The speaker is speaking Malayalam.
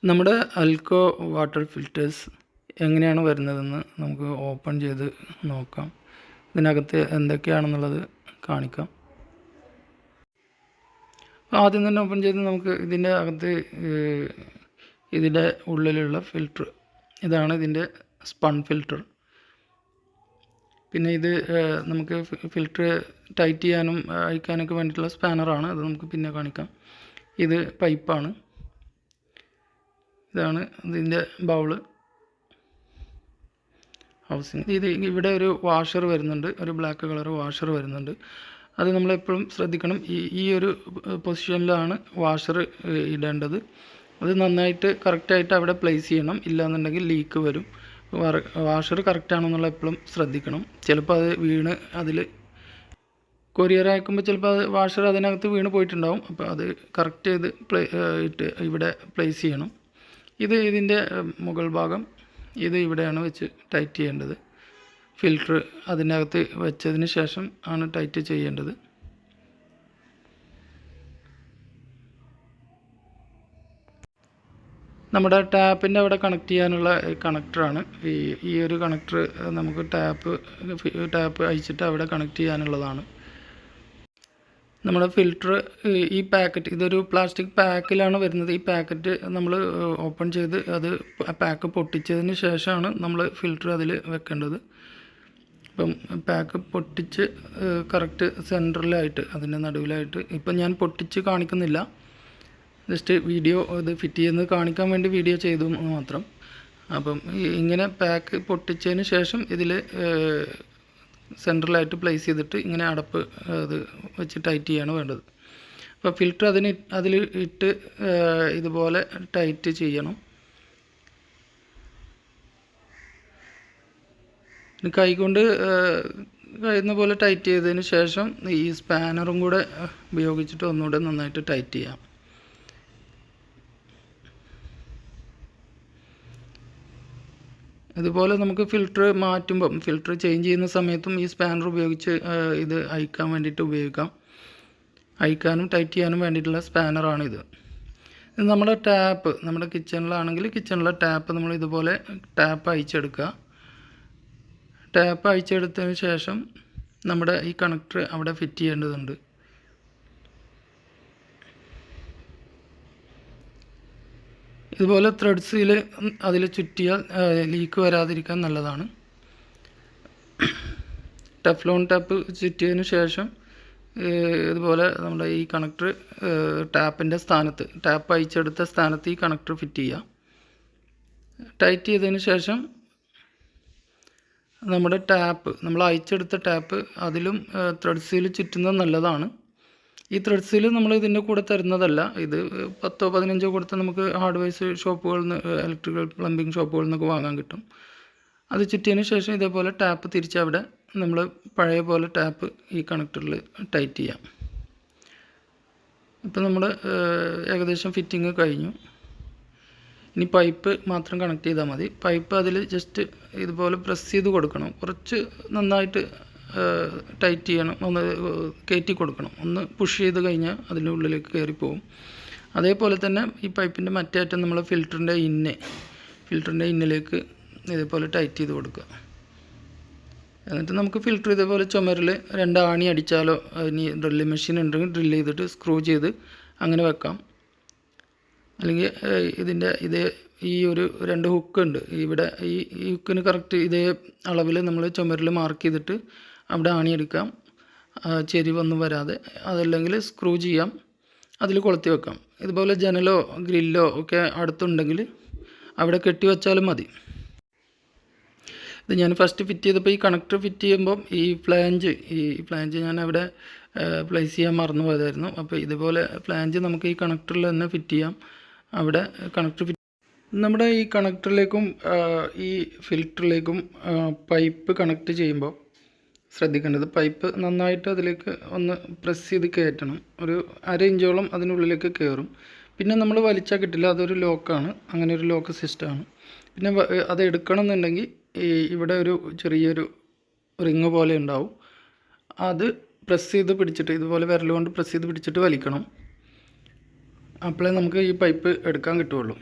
നമ്മുടെ അൽക്കോ വാട്ടർ ഫിൽറ്റേഴ്സ് എങ്ങനെയാണ് വരുന്നതെന്ന് നമുക്ക് ഓപ്പൺ ചെയ്ത് നോക്കാം. ഇതിനകത്ത് എന്തൊക്കെയാണെന്നുള്ളത് കാണിക്കാം. ആദ്യം തന്നെ ഓപ്പൺ ചെയ്ത് നമുക്ക് ഇതിൻ്റെ അകത്ത് ഇതിൻ്റെ ഉള്ളിലുള്ള ഫിൽറ്റർ ഇതാണ് ഇതിൻ്റെ സ്പൺ ഫിൽറ്റർ. പിന്നെ ഇത് നമുക്ക് ഫിൽറ്റർ ടൈറ്റ് ചെയ്യാനും അഴിക്കാനൊക്കെ വേണ്ടിയിട്ടുള്ള സ്പാനറാണ്. അത് നമുക്ക് പിന്നെ കാണിക്കാം. ഇത് പൈപ്പാണ്. ഇതാണ് ഇതിൻ്റെ ബൗള് ഹൗസിങ്. ഇത് ഇവിടെ ഒരു വാഷർ വരുന്നുണ്ട്, ഒരു ബ്ലാക്ക് കളർ വാഷർ വരുന്നുണ്ട്. അത് നമ്മളെപ്പോഴും ശ്രദ്ധിക്കണം. ഈ ഒരു പൊസിഷനിലാണ് വാഷർ ഇടേണ്ടത്. അത് നന്നായിട്ട് കറക്റ്റായിട്ട് അവിടെ പ്ലേസ് ചെയ്യണം, ഇല്ലയെന്നുണ്ടെങ്കിൽ ലീക്ക് വരും. വാഷർ കറക്റ്റാണെന്നുള്ള എപ്പോഴും ശ്രദ്ധിക്കണം. ചിലപ്പോൾ അത് വീണ് അതിൽ കൊറിയർ അയക്കുമ്പോൾ ചിലപ്പോൾ അത് വാഷർ അതിനകത്ത് വീണ് പോയിട്ടുണ്ടാവും. അപ്പോൾ അത് കറക്റ്റ് ചെയ്ത് ഇട്ട് ഇവിടെ പ്ലേസ് ചെയ്യണം. ഇത് ഇതിൻ്റെ മുകൾ ഭാഗം, ഇത് ഇവിടെയാണ് വെച്ച് ടൈറ്റ് ചെയ്യേണ്ടത്. ഫിൽറ്റർ അതിനകത്ത് വെച്ചതിന് ശേഷം ആണ് ടൈറ്റ് ചെയ്യേണ്ടത്. നമ്മുടെ ടാപ്പിൻ്റെ അവിടെ കണക്ട് ചെയ്യാനുള്ള കണക്ടറാണ് ഈ ഒരു കണക്ടർ. നമുക്ക് ടാപ്പ് അയച്ചിട്ട് അവിടെ കണക്ട് ചെയ്യാനുള്ളതാണ്. നമ്മുടെ ഫിൽറ്റർ ഈ പാക്കറ്റ്, ഇതൊരു പ്ലാസ്റ്റിക് പാക്കിലാണ് വരുന്നത്. ഈ പാക്കറ്റ് നമ്മൾ ഓപ്പൺ ചെയ്ത് അത് പാക്ക് പൊട്ടിച്ചതിന് ശേഷമാണ് നമ്മൾ ഫിൽറ്റർ അതിൽ വെക്കേണ്ടത്. അപ്പം പാക്ക് പൊട്ടിച്ച് കറക്റ്റ് സെൻറ്ററിലായിട്ട്, അതിൻ്റെ നടുവിലായിട്ട്, ഇപ്പം ഞാൻ പൊട്ടിച്ച് കാണിക്കുന്നില്ല, ജസ്റ്റ് വീഡിയോ ഇത് ഫിറ്റ് ചെയ്യുന്നത് കാണിക്കാൻ വേണ്ടി വീഡിയോ ചെയ്തു മാത്രം. അപ്പം ഇങ്ങനെ പാക്ക് പൊട്ടിച്ചതിന് ശേഷം ഇതിൽ സെൻട്രലായിട്ട് പ്ലേസ് ചെയ്തിട്ട് ഇങ്ങനെ അടപ്പ് അത് വെച്ച് ടൈറ്റ് ചെയ്യാണ് വേണ്ടത്. അപ്പോൾ ഫിൽറ്റർ അതിൽ ഇട്ട് ഇതുപോലെ ടൈറ്റ് ചെയ്യണം. കൈകൊണ്ട് കഴിയുന്ന പോലെ ടൈറ്റ് ചെയ്തതിന് ശേഷം ഈ സ്പാനറും കൂടെ ഉപയോഗിച്ചിട്ട് ഒന്നുകൂടെ നന്നായിട്ട് ടൈറ്റ് ചെയ്യാം. അതുപോലെ നമുക്ക് ഫിൽറ്റർ മാറ്റുമ്പം, ഫിൽറ്റർ ചേഞ്ച് ചെയ്യുന്ന സമയത്തും ഈ സ്പാനർ ഉപയോഗിച്ച് ഇത് അഴിക്കാൻ വേണ്ടിയിട്ട് ഉപയോഗിക്കാം. അഴിക്കാനും ടൈറ്റ് ചെയ്യാനും വേണ്ടിയിട്ടുള്ള സ്പാനറാണിത്. ഇത് നമ്മുടെ ടാപ്പ്, നമ്മുടെ കിച്ചണിലാണെങ്കിൽ കിച്ചണിലെ ടാപ്പ് നമ്മൾ ഇതുപോലെ ടാപ്പ് അഴിച്ചെടുക്കുക. ടാപ്പ് അഴിച്ചെടുത്തതിന് ശേഷം നമ്മുടെ ഈ കണക്ടർ അവിടെ ഫിറ്റ് ചെയ്യേണ്ടതുണ്ട്. ഇതുപോലെ ത്രെഡ്സിൽ അതിൽ ചുറ്റിയാൽ ലീക്ക് വരാതിരിക്കാൻ നല്ലതാണ്. ടെഫ്ലോൺ ടാപ്പ് ചുറ്റിയതിന് ശേഷം ഇതുപോലെ നമ്മുടെ ഈ കണക്ടർ ടാപ്പിൻ്റെ സ്ഥാനത്ത്, ടാപ്പ് അയച്ചെടുത്ത സ്ഥാനത്ത് ഈ കണക്ടർ ഫിറ്റ് ചെയ്യുക. ടൈറ്റ് ചെയ്തതിന് ശേഷം നമ്മുടെ ടാപ്പ്, നമ്മൾ അയച്ചെടുത്ത ടാപ്പ് അതിലും ത്രെഡ്സിൽ ചുറ്റുന്നത് നല്ലതാണ്. ഈ ത്രെഡ്സിൽ നമ്മൾ ഇതിൻ്റെ കൂടെ തരുന്നതല്ല. ഇത് 10-15 കൊടുത്ത് നമുക്ക് ഹാർഡ്വെയർസ് ഷോപ്പുകളിൽ നിന്ന്, ഇലക്ട്രിക്കൽ പ്ലംബിംഗ് ഷോപ്പുകളിൽ നിന്നൊക്കെ വാങ്ങാൻ കിട്ടും. അത് ചുറ്റിയതിന് ശേഷം ഇതേപോലെ ടാപ്പ് തിരിച്ച് അവിടെ നമ്മൾ പഴയ പോലെ ടാപ്പ് ഈ കണക്ടറിൽ ടൈറ്റ് ചെയ്യാം. ഇപ്പം നമ്മൾ ഏകദേശം ഫിറ്റിങ് കഴിഞ്ഞു. ഇനി പൈപ്പ് മാത്രം കണക്ട് ചെയ്താൽ മതി. പൈപ്പ് അതിൽ ജസ്റ്റ് ഇതുപോലെ പ്രസ് ചെയ്ത് കൊടുക്കണം. കുറച്ച് നന്നായിട്ട് ടൈറ്റ് ചെയ്യണം, ഒന്ന് കയറ്റി കൊടുക്കണം. ഒന്ന് പുഷ് ചെയ്ത് കഴിഞ്ഞാൽ അതിൻ്റെ ഉള്ളിലേക്ക് കയറിപ്പോവും. അതേപോലെ തന്നെ ഈ പൈപ്പിൻ്റെ മറ്റേ അറ്റം നമ്മൾ ഫിൽറ്ററിൻ്റെ ഇന്നിലേക്ക് ഇതേപോലെ ടൈറ്റ് ചെയ്ത് കൊടുക്കുക. എന്നിട്ട് നമുക്ക് ഫിൽറ്റർ ഇതേപോലെ ചുമരിൽ 2 ആണി അടിച്ചാലോ, ഇനി ഡ്രില്ലിംഗ് മെഷീൻ ഉണ്ടെങ്കിൽ ഡ്രില്ല് ചെയ്തിട്ട് സ്ക്രൂ ചെയ്ത് അങ്ങനെ വെക്കാം. അല്ലെങ്കിൽ ഈ ഒരു 2 ഹുക്ക് ഉണ്ട് ഇവിടെ. ഈ ഹുക്കിന് കറക്റ്റ് ഇതേ അളവിൽ നമ്മൾ ചുമരിൽ മാർക്ക് ചെയ്തിട്ട് അവിടെ ആണി എടുക്കാം, ചെരിവൊന്നും വരാതെ. അതല്ലെങ്കിൽ സ്ക്രൂ ചെയ്യാം, അതിൽ കൊളുത്തി വെക്കാം. ഇതുപോലെ ജനലോ ഗ്രില്ലോ ഒക്കെ അടുത്തുണ്ടെങ്കിൽ അവിടെ കെട്ടി വെച്ചാലും മതി. ഇത് ഞാൻ ഫസ്റ്റ് ഫിറ്റ് ചെയ്തപ്പോൾ ഈ കണക്ടർ ഫിറ്റ് ചെയ്യുമ്പം ഈ ഫ്ലാഞ്ച് ഞാൻ അവിടെ പ്ലേസ് ചെയ്യാൻ മറന്നു പോയതായിരുന്നു. അപ്പോൾ ഇതുപോലെ ഫ്ലാഞ്ച് നമുക്ക് ഈ കണക്ടറിൽ തന്നെ ഫിറ്റ് ചെയ്യാം. അവിടെ കണക്ടർ നമ്മുടെ ഈ കണക്ടറിലേക്കും ഈ ഫിൽറ്ററിലേക്കും പൈപ്പ് കണക്ട് ചെയ്യുമ്പോൾ ശ്രദ്ധിക്കേണ്ടത്, പൈപ്പ് നന്നായിട്ട് അതിലേക്ക് ഒന്ന് പ്രസ് ചെയ്ത് കയറ്റണം. ഒരു 1/2 ഇഞ്ചോളം അതിനുള്ളിലേക്ക് കയറും. പിന്നെ നമ്മൾ വലിച്ചാൽ കിട്ടില്ല, അതൊരു ലോക്കാണ്. അങ്ങനെ ഒരു ലോക്ക് സിസ്റ്റമാണ്. പിന്നെ അത് എടുക്കണം എന്നുണ്ടെങ്കിൽ ഇവിടെ ഒരു ചെറിയൊരു റിങ് പോലെ ഉണ്ടാവും. അത് പ്രസ് ചെയ്ത് പിടിച്ചിട്ട്, ഇതുപോലെ വിരൽ കൊണ്ട് പ്രസ് ചെയ്ത് പിടിച്ചിട്ട് വലിക്കണം. അപ്പോഴേ നമുക്ക് ഈ പൈപ്പ് എടുക്കാൻ കിട്ടുകയുള്ളൂ.